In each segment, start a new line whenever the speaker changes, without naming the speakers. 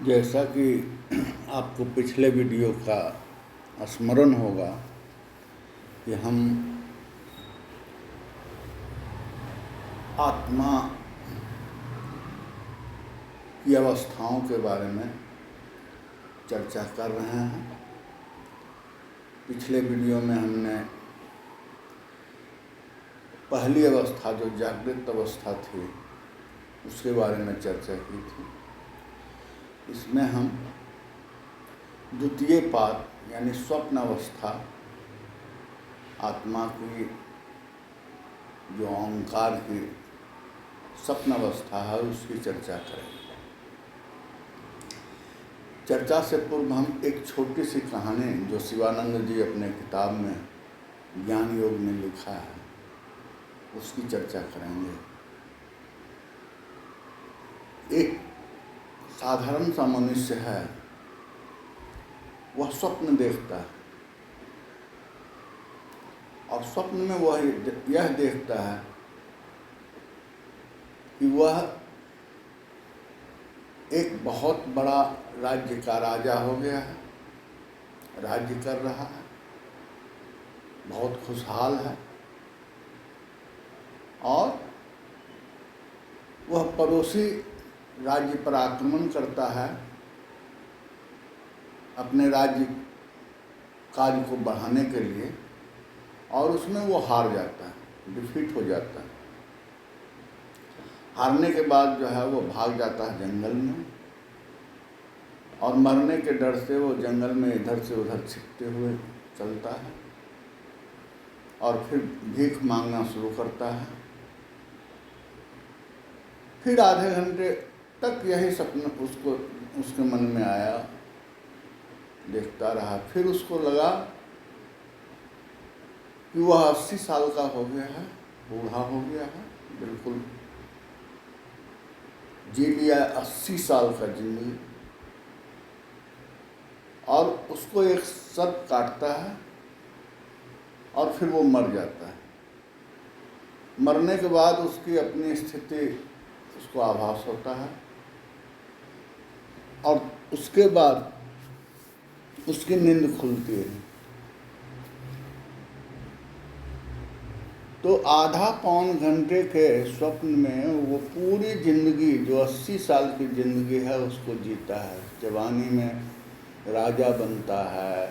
जैसा कि आपको पिछले वीडियो का स्मरण होगा कि हम आत्मा की अवस्थाओं के बारे में चर्चा कर रहे हैं। पिछले वीडियो में हमने पहली अवस्था जो जागृत अवस्था थी उसके बारे में चर्चा की थी। इसमें हम द्वितीय पाद यानी स्वप्न अवस्था, आत्मा की जो अहंकार की स्वप्न अवस्था है उसकी चर्चा करेंगे। चर्चा से पूर्व हम एक छोटी सी कहानी जो शिवानंद जी अपने किताब में ज्ञान योग में लिखा है उसकी चर्चा करेंगे। एक साधारण सा मनुष्य है, वह स्वप्न देखता है और स्वप्न में वह यह देखता है कि वह एक बहुत बड़ा राज्य का राजा हो गया है, राज्य कर रहा है, बहुत खुशहाल है और वह पड़ोसी राज्य पर आक्रमण करता है, अपने राज्य कार्य को बढ़ाने के लिए, और उसमें वो हार जाता है, डिफीट हो जाता है। हारने के बाद जो है वो भाग जाता है जंगल में और मरने के डर से वो जंगल में इधर से उधर छिपते हुए चलता है और फिर भीख मांगना शुरू करता है। फिर आधे घंटे तक यही सपना उसके मन में आया, देखता रहा। फिर उसको लगा कि वह 80 साल का हो गया है, बूढ़ा हो गया है, बिल्कुल जी लिया 80 साल का जिंदगी, और उसको एक सर्प काटता है और फिर वो मर जाता है। मरने के बाद उसकी अपनी स्थिति उसको आभास होता है और उसके बाद उसकी नींद खुलती है। तो आधा पौन घंटे के स्वप्न में वो पूरी जिंदगी जो 80 साल की जिंदगी है उसको जीता है। जवानी में राजा बनता है,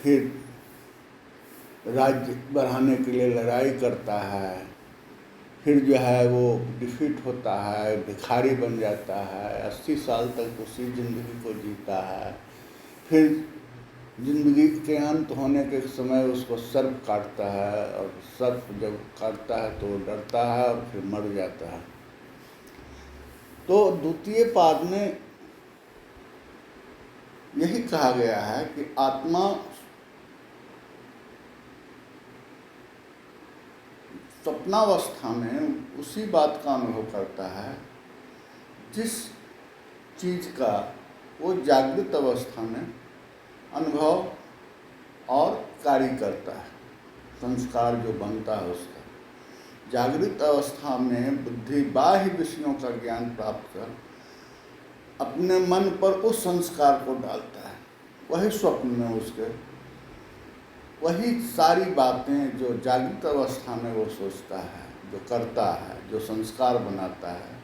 फिर राज्य बढ़ाने के लिए लड़ाई करता है, फिर जो है वो डिफीट होता है, भिखारी बन जाता है, 80 साल तक उसी ज़िंदगी को जीता है। फिर ज़िंदगी के अंत होने के समय उसको सर्प काटता है और सर्प जब काटता है तो वो डरता है और फिर मर जाता है। तो द्वितीय पाद में यही कहा गया है कि आत्मा स्वप्नावस्था में उसी बात का अनुभव करता है जिस चीज़ का वो जागृत अवस्था में अनुभव और कार्य करता है, संस्कार जो बनता है उसका। जागृत अवस्था में बुद्धि बाह्य विषयों का ज्ञान प्राप्त कर अपने मन पर उस संस्कार को डालता है। वही स्वप्न में उसके वही सारी बातें जो जागृत अवस्था में वो सोचता है, जो करता है, जो संस्कार बनाता है।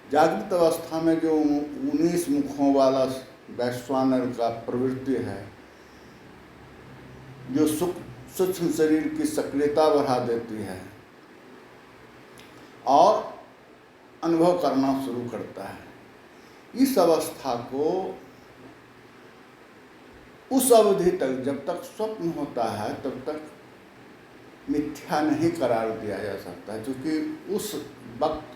जागृत अवस्था में जो 19 मुखों वाला वैश्वानर का प्रवृत्ति है, जो सूक्ष्म शरीर की सक्रियता बढ़ा देती है और अनुभव करना शुरू करता है, इस अवस्था को उस अवधि तक, जब तक स्वप्न होता है तब तक मिथ्या नहीं करार दिया जा सकता, क्योंकि उस वक्त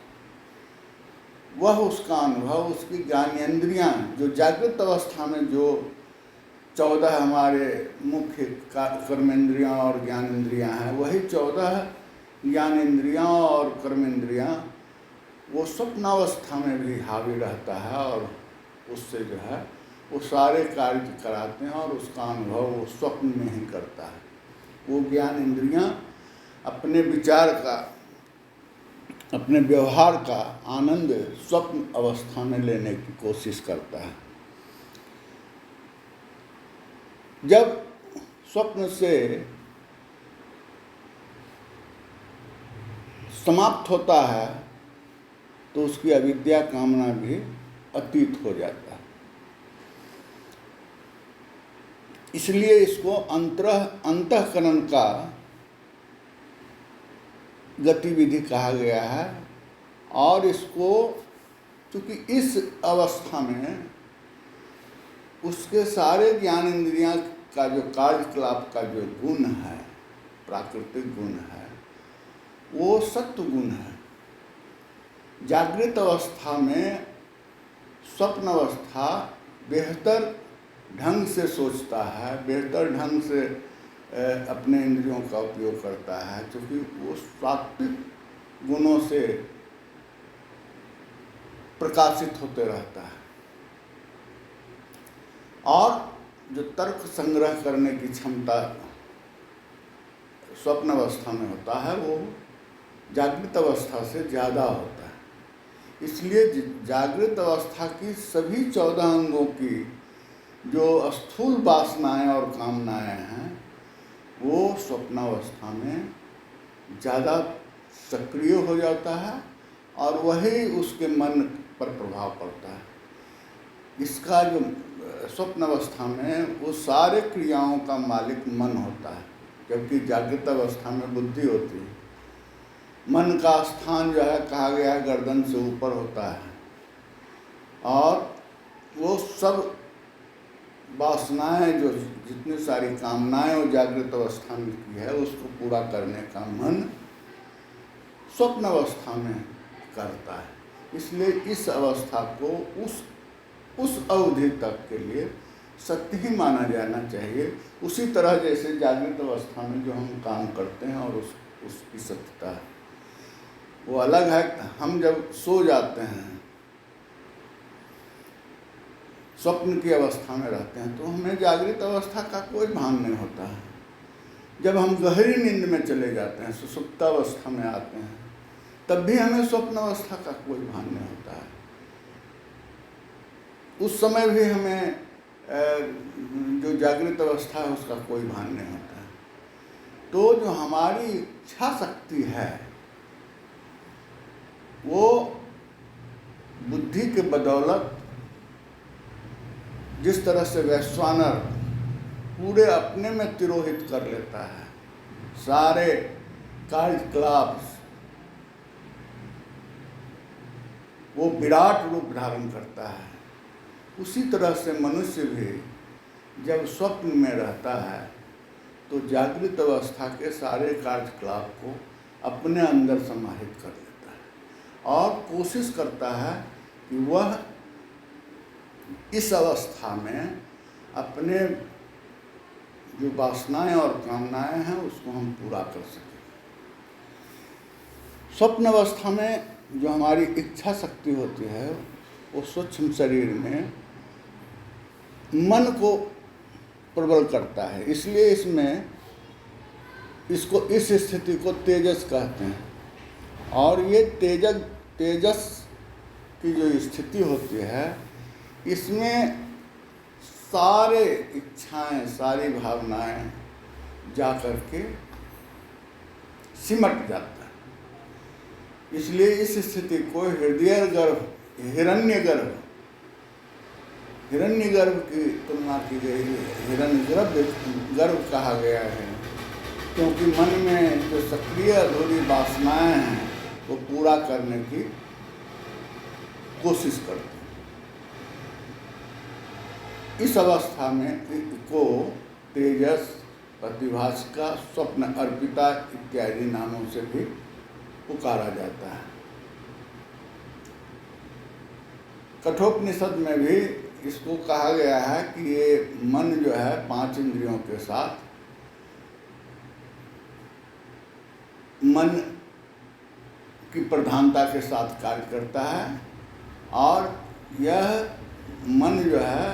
वह उसका अनुभव, उसकी ज्ञानेंद्रियां जो जागृत अवस्था में जो 14 हमारे मुख्य कर्मेंद्रियां और ज्ञानेंद्रियां हैं, वही 14 ज्ञानेंद्रियां और कर्मेंद्रियां वो स्वप्नावस्था में भी हावी रहता है और उससे जो है वो सारे कार्य कराते हैं और उसका अनुभव वो स्वप्न में ही करता है। वो ज्ञान इंद्रियां अपने विचार का अपने व्यवहार का आनंद स्वप्न अवस्था में लेने की कोशिश करता है। जब स्वप्न से समाप्त होता है तो उसकी अविद्या कामना भी अतीत हो जाता है। इसलिए इसको अंतःकरण का गतिविधि कहा गया है। और इसको चूँकि इस अवस्था में उसके सारे ज्ञान इंद्रियां का जो कार्यकलाप का जो गुण है, प्राकृतिक गुण है, वो सत्व गुण है। जागृत अवस्था में स्वप्न अवस्था बेहतर ढंग से सोचता है, बेहतर ढंग से अपने इंद्रियों का उपयोग करता है, क्योंकि वो सात्विक गुणों से प्रकाशित होते रहता है। और जो तर्क संग्रह करने की क्षमता स्वप्न अवस्था में होता है वो जागृत अवस्था से ज़्यादा होता है। इसलिए जागृत अवस्था की सभी 14 अंगों की जो स्थूल वासनाएं और कामनाएं हैं वो स्वप्नावस्था में ज़्यादा सक्रिय हो जाता है और वही उसके मन पर प्रभाव पड़ता है। इसका जो स्वप्न अवस्था में वो सारे क्रियाओं का मालिक मन होता है, जबकि जागृत अवस्था में बुद्धि होती है। मन का स्थान जो है कहा गया है गर्दन से ऊपर होता है और वो सब वासनाएं जो जितनी सारी कामनाएं वो जागृत अवस्था में की है उसको पूरा करने का मन स्वप्न अवस्था में करता है। इसलिए इस अवस्था को उस अवधि तक के लिए सत्य ही माना जाना चाहिए। उसी तरह जैसे जागृत अवस्था में जो हम काम करते हैं और उसकी सत्यता है वो अलग है। हम जब सो जाते हैं, स्वप्न की अवस्था में रहते हैं, तो हमें जागृत अवस्था का कोई भान नहीं होता है। जब हम गहरी नींद में चले जाते हैं, सुषुप्तावस्था में आते हैं, तब भी हमें स्वप्न अवस्था का कोई भान नहीं होता है। उस समय भी हमें जो जागृत अवस्था है उसका कोई भान नहीं होता है। तो जो हमारी इच्छा शक्ति है वो बुद्धि के बदौलत जिस तरह से वैश्वानर पूरे अपने में तिरोहित कर लेता है, सारे कार्यकलाप वो विराट रूप धारण करता है, उसी तरह से मनुष्य भी जब स्वप्न में रहता है तो जागृत अवस्था के सारे कार्यकलाप को अपने अंदर समाहित कर लेता है और कोशिश करता है कि वह इस अवस्था में अपने जो वासनाएं और कामनाएं हैं उसको हम पूरा कर सकें। स्वप्न अवस्था में जो हमारी इच्छा शक्ति होती है वो सूक्ष्म शरीर में मन को प्रबल करता है। इसलिए इसको इस स्थिति को तेजस कहते हैं। और ये तेजस की जो स्थिति होती है इसमें सारे इच्छाएं, सारी भावनाएं जा कर के सिमट जाता है। इसलिए इस स्थिति को हिरण्यगर्भ की तुलना की गई, हिरण्यगर्भ कहा गया है, क्योंकि मन में जो सक्रिय अधूरी वासनाएं हैं वो पूरा करने की कोशिश करते हैं। इस अवस्था में को तेजस, प्रतिभासिका, स्वप्न अर्पिता इत्यादि नामों से भी पुकारा जाता है। कठोपनिषद में भी इसको कहा गया है कि ये मन जो है 5 इंद्रियों के साथ मन की प्रधानता के साथ कार्य करता है और यह मन जो है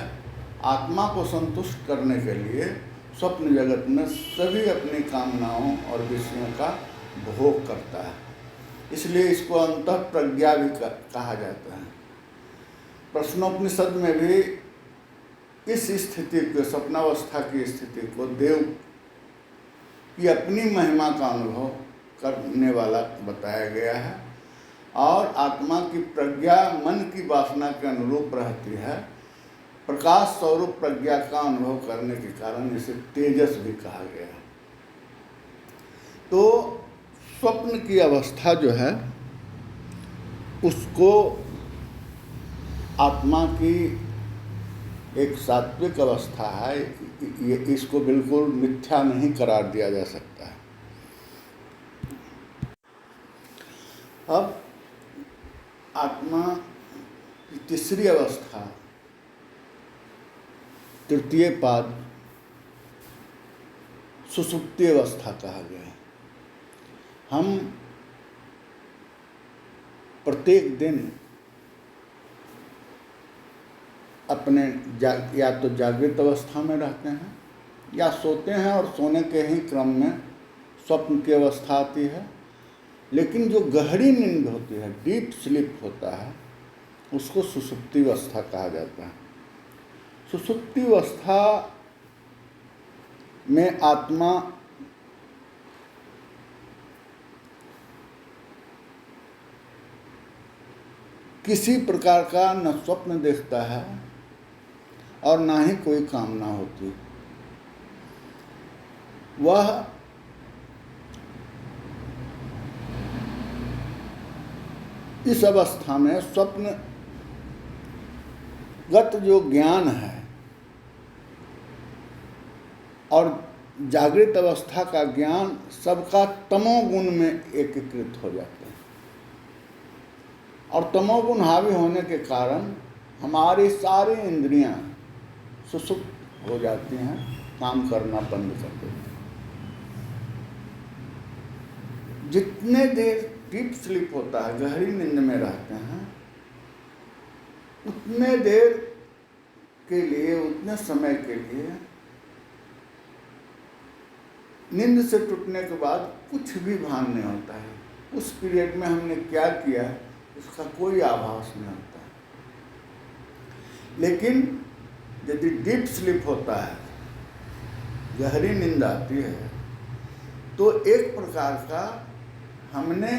आत्मा को संतुष्ट करने के लिए स्वप्न जगत में सभी अपनी कामनाओं और विषयों का भोग करता है। इसलिए इसको अंतः प्रज्ञा भी कहा जाता है। प्रश्नोपनिषद में भी इस स्थिति को, स्वप्नावस्था की स्थिति को देव की अपनी महिमा का अनुभव करने वाला बताया गया है, और आत्मा की प्रज्ञा मन की वासना के अनुरूप रहती है। प्रकाश स्वरूप प्रज्ञा का अनुभव करने के कारण इसे तेजस भी कहा गया है। तो स्वप्न की अवस्था जो है उसको आत्मा की एक सात्विक अवस्था है, ये इसको बिल्कुल मिथ्या नहीं करार दिया जा सकता है। अब आत्मा की तीसरी अवस्था, तृतीय पाद, सुषुप्ति अवस्था कहा गया है। हम प्रत्येक दिन अपने या तो जागृत अवस्था में रहते हैं या सोते हैं, और सोने के ही क्रम में स्वप्न की अवस्था आती है। लेकिन जो गहरी नींद होती है, डीप स्लीप होता है, उसको सुषुप्ति अवस्था कहा जाता है। सुषुप्ति अवस्था में आत्मा किसी प्रकार का न स्वप्न देखता है और ना ही कोई कामना होती। वह इस अवस्था में स्वप्नगत जो ज्ञान है और जागृत अवस्था का ज्ञान सबका तमोगुण में एकीकृत हो जाते हैं, और तमोगुण हावी होने के कारण हमारी सारी इंद्रियां सुसुप्त हो जाती हैं, काम करना बंद कर देती हैं। जितने देर डीप स्लीप होता है, गहरी नींद में रहते हैं, उतने देर के लिए, उतने समय के लिए नींद से टूटने के बाद कुछ भी भान नहीं होता है। उस पीरियड में हमने क्या किया उसका कोई आभास नहीं होता है। लेकिन यदि डीप स्लीप होता है, गहरी नींद आती है, तो एक प्रकार का हमने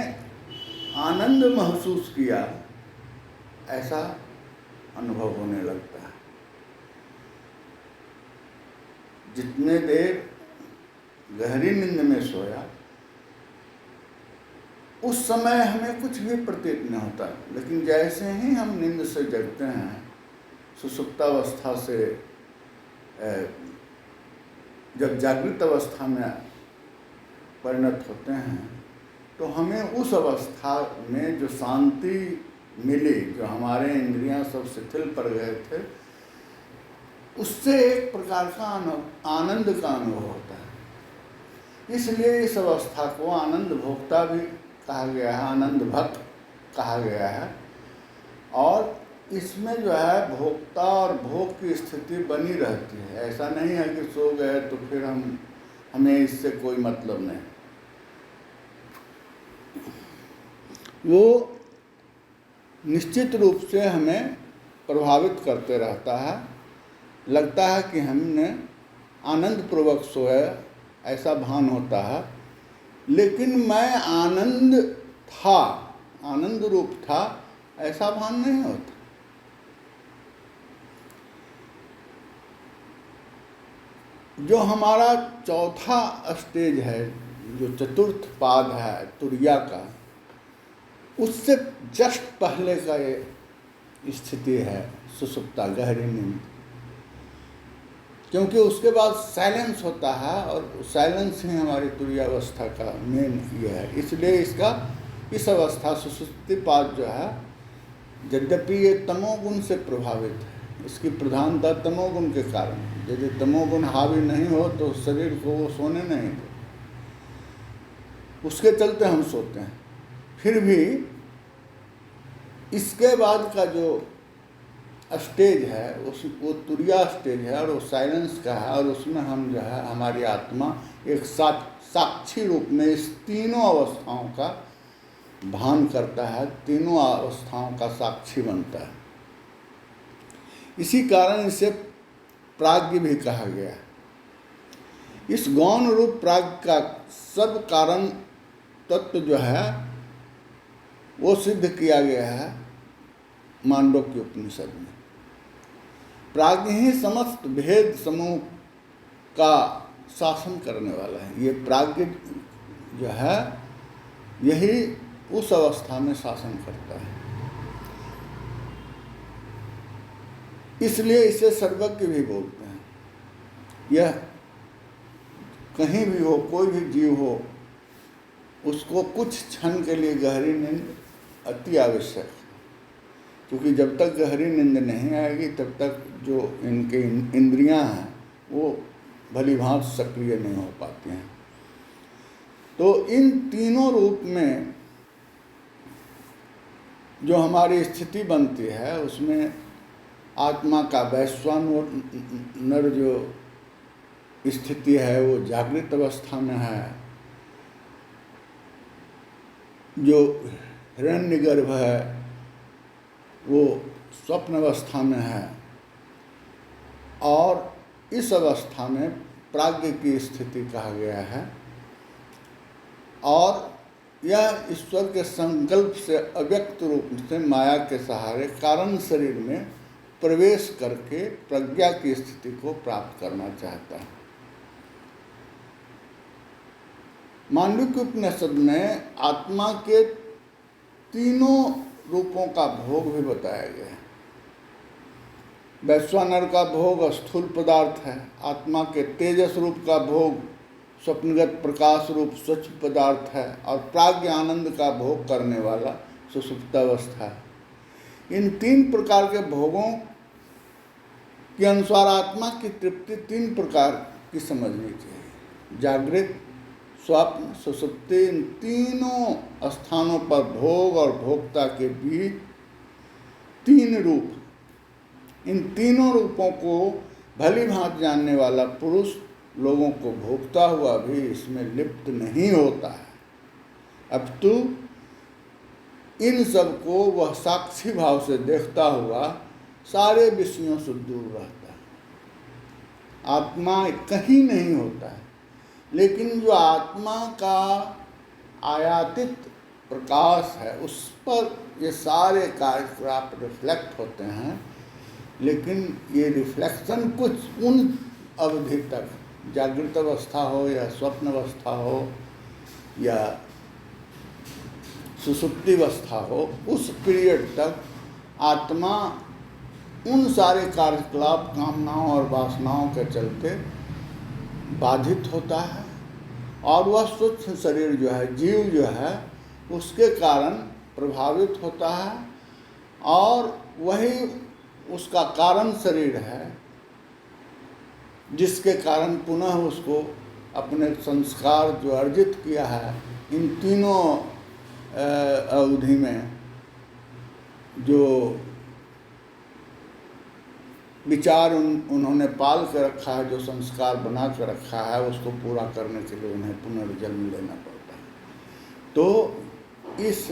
आनंद महसूस किया ऐसा अनुभव होने लगता है। जितने देर गहरी नींद में सोया उस समय हमें कुछ भी प्रतीत नहीं होता, लेकिन जैसे ही हम नींद से जगते हैं, सुषुप्तावस्था से जब जागृत अवस्था में परिणत होते हैं, तो हमें उस अवस्था में जो शांति मिली, जो हमारे इंद्रियां सब शिथिल पड़ गए थे, उससे एक प्रकार का आनंद का अनुभव होता है। इसलिए इस अवस्था को आनंद भोक्ता भी कहा गया है, आनंद भक्त कहा गया है। और इसमें जो है भोक्ता और भोग की स्थिति बनी रहती है। ऐसा नहीं है कि सो गए तो फिर हमें इससे कोई मतलब नहीं। वो निश्चित रूप से हमें प्रभावित करते रहता है। लगता है कि हमने आनंद पूर्वक सोया ऐसा भान होता है, लेकिन मैं आनंद था, आनंद रूप था ऐसा भान नहीं होता। जो हमारा चौथा स्टेज है, जो चतुर्थ पाद है तुरिया का, उससे जस्ट पहले का ये स्थिति है सुषुप्ता, गहरी नींद। क्योंकि उसके बाद साइलेंस होता है, और साइलेंस ही हमारी तुरीयावस्था का मेन ये है। इसलिए इस अवस्था सुषुप्ति पाद जो है, यद्यपि ये तमोगुण से प्रभावित है, इसकी प्रधानता तमोगुण के कारण। यदि तमोगुण हावी नहीं हो तो शरीर को वो सोने नहीं दे, उसके चलते हम सोते हैं। फिर भी इसके बाद का जो स्टेज है वो तुरिया स्टेज है, और वो साइलेंस का है, और उसमें हम जो है हमारी आत्मा एक साक्षी रूप में इस तीनों अवस्थाओं का भान करता है, तीनों अवस्थाओं का साक्षी बनता है। इसी कारण इसे प्राज्ञ भी कहा गया है। इस गौण रूप प्राज्ञ का सब कारण तत्व जो है वो सिद्ध किया गया है मांडव्य उपनिषद में। प्राज्ञ ही समस्त भेद समूह का शासन करने वाला है। ये प्राज्ञ जो है यही उस अवस्था में शासन करता है, इसलिए इसे सर्वज्ञ भी बोलते हैं। यह कहीं भी हो, कोई भी जीव हो, उसको कुछ क्षण के लिए गहरी नींद अति आवश्यक है, क्योंकि जब तक गहरी नींद नहीं आएगी तब तक जो इनके इंद्रियां हैं वो भली भांति सक्रिय नहीं हो पाती हैं। तो इन तीनों रूप में जो हमारी स्थिति बनती है उसमें आत्मा का वैश्वानर जो स्थिति है वो जागृत अवस्था में है, जो हिरण्यगर्भ है वो स्वप्न अवस्था में है, और इस अवस्था में प्राज्ञ की स्थिति कहा गया है। और यह ईश्वर के संकल्प से अव्यक्त रूप से माया के सहारे कारण शरीर में प्रवेश करके प्रज्ञा की स्थिति को प्राप्त करना चाहता है। मांडव्य उपनिषद में आत्मा के तीनों रूपों का भोग भी बताया गया है। वैश्वानर का भोग स्थूल पदार्थ है, आत्मा के तेजस रूप का भोग स्वप्नगत प्रकाश रूप स्वच्छ पदार्थ है, और प्राज्ञ आनंद का भोग करने वाला सुषुप्तावस्था है। इन तीन प्रकार के भोगों के अनुसार आत्मा की तृप्ति तीन प्रकार की समझनी चाहिए। जागृत, स्वप्न, सुषुप्ति, इन तीनों स्थानों पर भोग और भोक्ता के बीच तीन रूप, इन तीनों रूपों को भली भांति जानने वाला पुरुष लोगों को भोगता हुआ भी इसमें लिप्त नहीं होता है, अपितु इन सब को वह साक्षी भाव से देखता हुआ सारे विषयों से दूर रहता है। आत्मा कहीं नहीं होता है, लेकिन जो आत्मा का आयातित प्रकाश है उस पर ये सारे कार्यकलाप रिफ्लेक्ट होते हैं, लेकिन ये रिफ्लेक्शन कुछ उन अवधि तक, जागृत अवस्था हो या स्वप्न अवस्था हो या सुषुप्ति अवस्था हो, उस पीरियड तक आत्मा उन सारे कार्यकलाप, कामनाओं और वासनाओं के चलते बाधित होता है, और वह सूक्ष्म शरीर जो है, जीव जो है, उसके कारण प्रभावित होता है, और वही उसका कारण शरीर है जिसके कारण पुनः उसको अपने संस्कार जो अर्जित किया है इन तीनों अवधि में, जो विचार उन्होंने पाल के रखा है, जो संस्कार बना के रखा है, उसको पूरा करने के लिए उन्हें पुनर्जन्म लेना पड़ता है। तो इस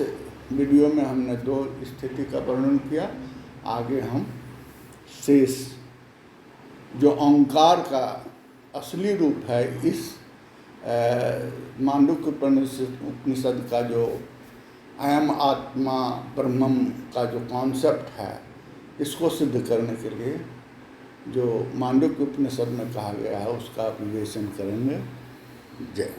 वीडियो में हमने दो स्थिति का वर्णन किया। आगे हम शेष जो ओंकार का असली रूप है, इस मांडव्य उपनिषद का जो अयम आत्मा ब्रह्मम का जो कॉन्सेप्ट है, इसको सिद्ध करने के लिए जो मांडव्य उपनिषद में कहा गया है उसका विवेचन करेंगे। जय।